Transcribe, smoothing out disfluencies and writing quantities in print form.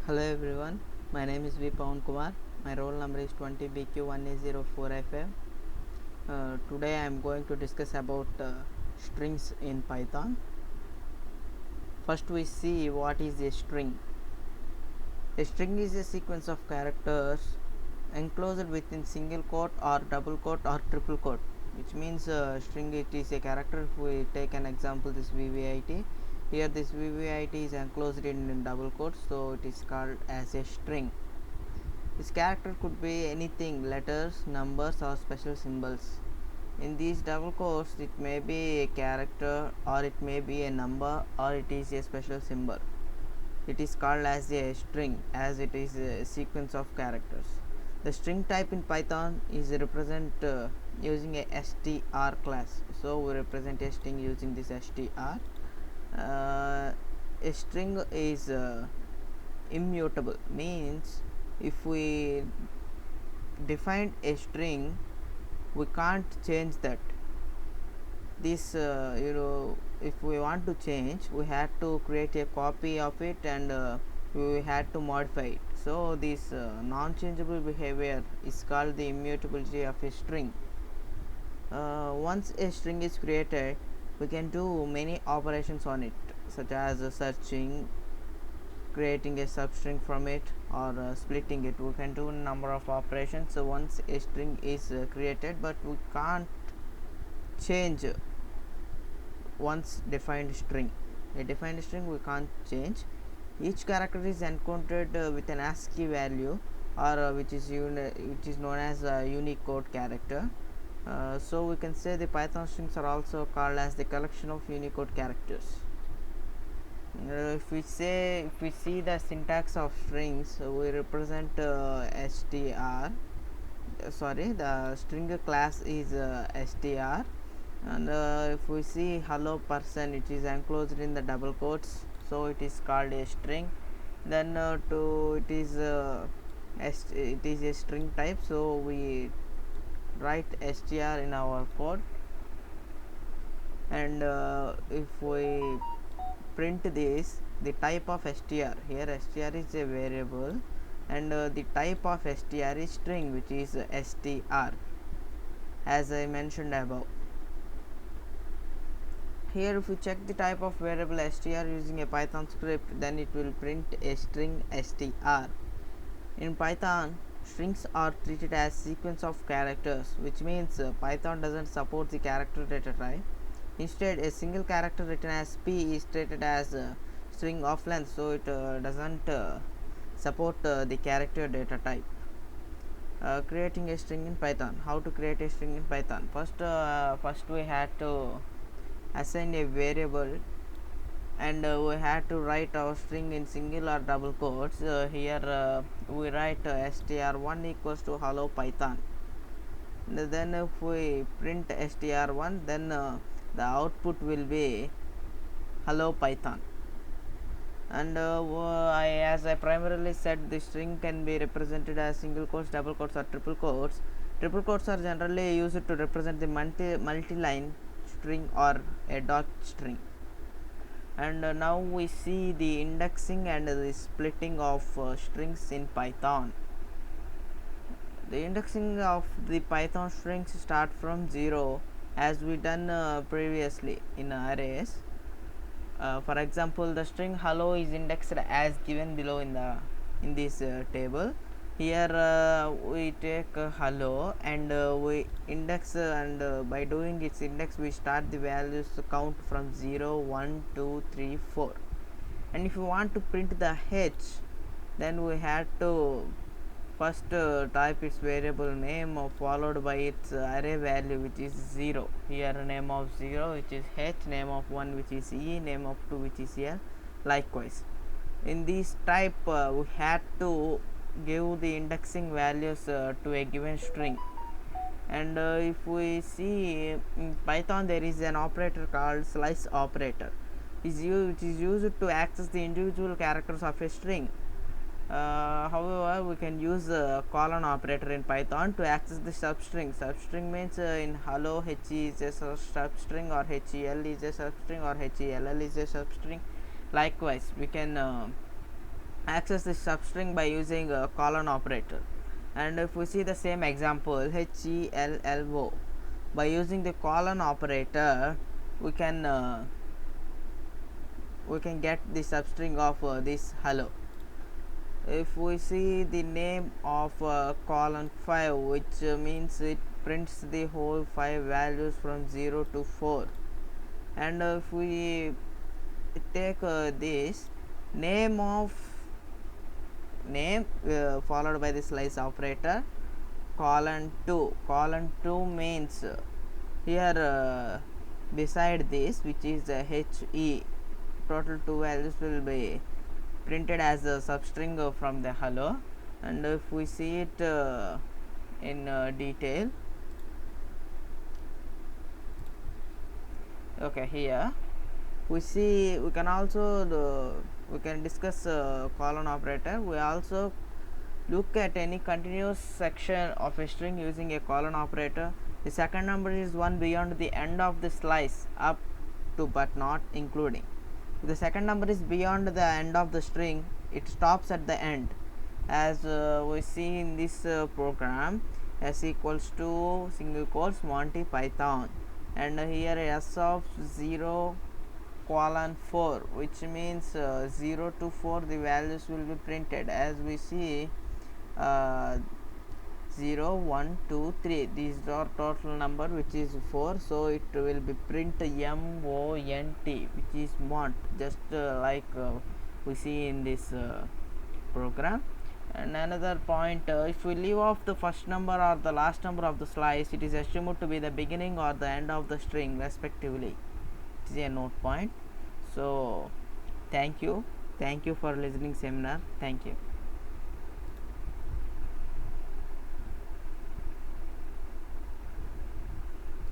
Hello everyone, my name is V. Pawan Kumar. My roll number is 20bq1a04i5. Today I am going to discuss about strings in Python. First we see what is a string. A string is a sequence of characters enclosed within single quote or double quote or triple quote, which means string it is a character. If we take an example, this VVIT, here this VVIT is enclosed in double quotes, so it is called as a string. This character could be anything, letters, numbers or special symbols. In these double quotes, it may be a character or it may be a number or it is a special symbol. It is called as a string as it is a sequence of characters. The string type in Python is represent using a str class. So we represent a string using this str. A string is immutable, means if we defined a string we can't change that. This if we want to change, we had to create a copy of it and we had to modify it. So this non-changeable behavior is called the immutability of a string. Once a string is created, we can do many operations on it, such as searching, creating a substring from it, or splitting it. We can do a number of operations. So once a string is created, but we can't change once defined string. A defined string we can't change. Each character is encoded with an ASCII value, or which is known as a Unicode character. So we can say the Python strings are also called as the collection of Unicode characters. If we see the syntax of strings, we represent str. Sorry, the string class is str, and if we see hello person, it is enclosed in the double quotes, so it is called a string. Then it is a string type, so we write str in our code, and if we print this, the type of str, here str is a variable and the type of str is string, which is str, as I mentioned above. Here if we check the type of variable str using a Python script, then it will print a string str. In Python, strings are treated as sequence of characters, which means Python doesn't support the character data type. Instead, a single character written as p is treated as a string of length, so it doesn't support the character data type. Creating a string in Python. How to create a string in Python? First we had to assign a variable, and we had to write our string in single or double quotes. Here we write str1 equals to hello Python. And then if we print str1, then the output will be hello Python. And as I primarily said, the string can be represented as single quotes, double quotes or triple quotes. Triple quotes are generally used to represent the multi-line string or a dot string. And now we see the indexing and the splitting of strings in Python. The indexing of the Python strings start from 0, as we done previously in arrays. For example, the string hello is indexed as given below in this table. Here we take hello and we index, and by doing its index we start the values count from 0, 1, 2, 3, 4. And if you want to print the h, then we had to first type its variable name followed by its array value, which is 0. Here name of 0, which is h, name of 1, which is e, name of 2, which is l. Likewise, in this type we had to give the indexing values to a given string. And if we see in Python, there is an operator called slice operator, which is used to access the individual characters of a string. However, we can use colon operator in Python to access the substring. Substring means in hello he is a substring, or hel is a substring, or hell is a substring. Likewise, we can access the substring by using a colon operator. And if we see the same example, hello, by using the colon operator we can get the substring of this hello. If we see the name of colon 5, which means it prints the whole 5 values from 0 to 4, and if we take this name of name followed by the slice operator colon 2 means here beside this, which is he, total 2 values will be printed as a substring from the hello. And if we see it in detail, okay, here we see we can also we can discuss colon operator. We also look at any continuous section of a string using a colon operator. The second number is one beyond the end of the slice up to but not including. If the second number is beyond the end of the string, it stops at the end, as we see in this program, s equals to single quotes Monty Python, and here s of 0 colon 4, which means 0 to 4 the values will be printed, as we see 0 1 2 3, these are total number which is 4, so it will be print mont, which is mont, just like we see in this program. And another point, if we leave off the first number or the last number of the slice, it is assumed to be the beginning or the end of the string respectively. It is a note point. So thank you for listening seminar. Thank you.